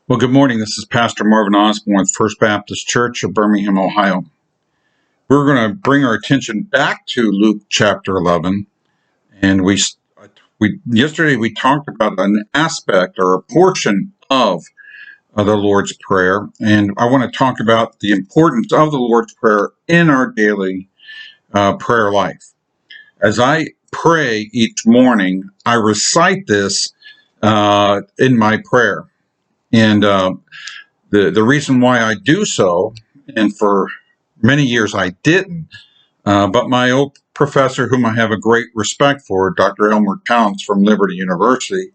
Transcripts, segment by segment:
Well, good morning. This is Pastor Marvin Osborne with First Baptist Church of Birmingham, Ohio. We're going to bring our attention back to Luke chapter 11. And yesterday we talked about an aspect or a portion of the Lord's Prayer. And I want to talk about the importance of the Lord's Prayer in our daily prayer life. As I pray each morning, I recite this in my prayer. And the reason why I do so, and for many years I didn't, but my old professor, whom I have a great respect for, Dr. Elmer Towns from Liberty University,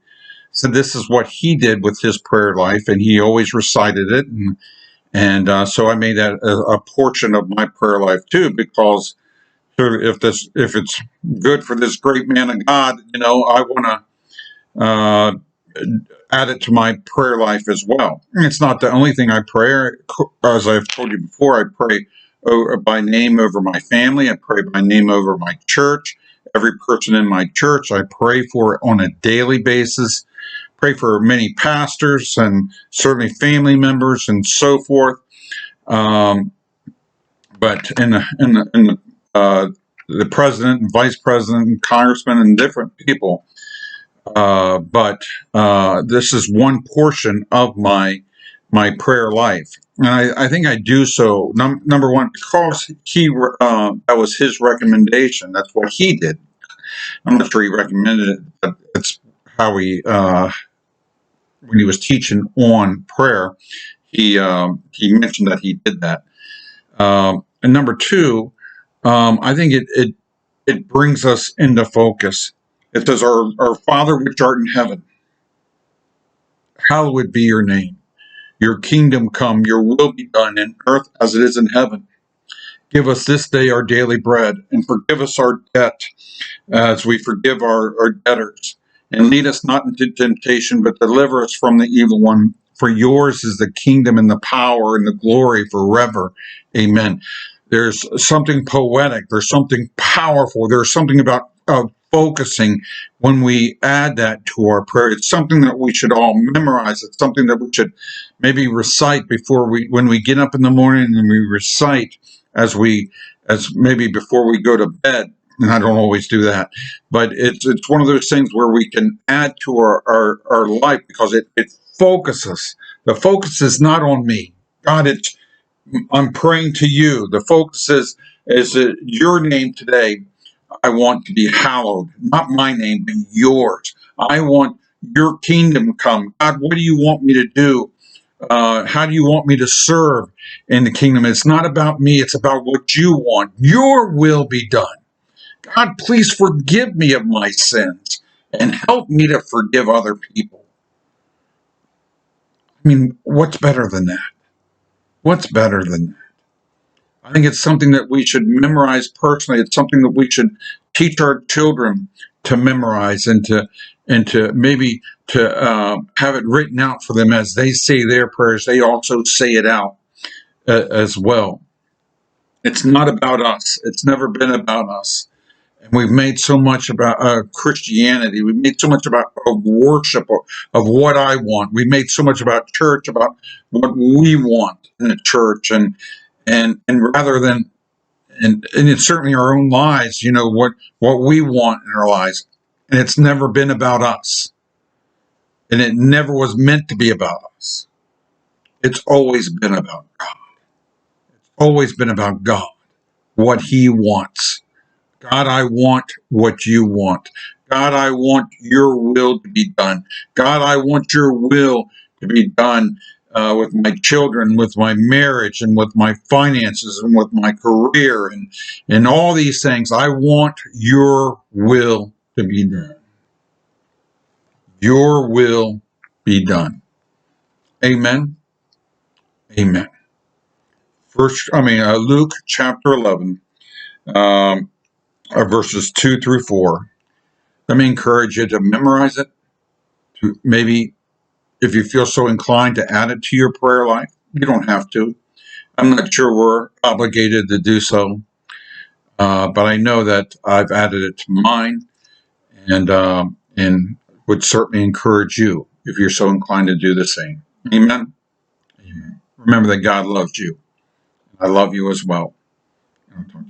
said this is what he did with his prayer life, and he always recited it. And so I made that a portion of my prayer life too, because if it's good for this great man of God, I want to add it to my prayer life as well. And it's not the only thing I pray. As I've told you before, I pray by name over my family. I pray by name over my church. Every person in my church, I pray for on a daily basis. Pray for many pastors and certainly family members and so forth. But in the president and vice president and congressmen and different people. But this is one portion of my prayer life, and I think I do so. Number one, because that was his recommendation. That's what he did. I'm not sure he recommended it, but it's how when he was teaching on prayer, he mentioned that he did that. And number two, I think it brings us into focus. It says, our Father which art in heaven, hallowed be your name. Your kingdom come, your will be done in earth as it is in heaven. Give us this day our daily bread, and forgive us our debt as we forgive our debtors. And lead us not into temptation, but deliver us from the evil one. For yours is the kingdom and the power and the glory forever. Amen. There's something poetic. There's something powerful. There's something about focusing when we add that to our prayer. It's something that we should all memorize. It's something that we should maybe recite when we get up in the morning, and we recite as maybe before we go to bed. And I don't always do that, but it's one of those things where we can add to our life, because it focuses. The focus is not on me, God. I'm praying to you. The focus is that your name today, I want to be hallowed, not my name, but yours. I want your kingdom come. God, what do you want me to do? How do you want me to serve in the kingdom? It's not about me. It's about what you want. Your will be done. God, please forgive me of my sins and help me to forgive other people. I mean, what's better than that? What's better than that? I think it's something that we should memorize personally. It's something that we should teach our children to memorize and to maybe to have it written out for them as they say their prayers. They also say it out as well. It's not about us. It's never been about us. And we've made so much about Christianity. We've made so much about worship of what I want. We've made so much about church, about what we want in a church, and rather than and it's certainly our own lives, what we want in our lives. And it's never been about us. And it never was meant to be about us. It's always been about God. It's always been about God, what He wants. God, I want what you want. God, I want your will to be done. God, I want your will to be done with my children, with my marriage, and with my finances, and with my career, and all these things. I want your will to be done. Your will be done. Amen. Amen. Luke chapter 11, verses 2 through 4. Let me encourage you to memorize it. To maybe, if you feel so inclined, to add it to your prayer life. You don't have to. I'm not sure we're obligated to do so, but I know that I've added it to mine, and would certainly encourage you, if you're so inclined, to do the same. Amen. Amen. Remember that God loves you. I love you as well. I'll talk to you.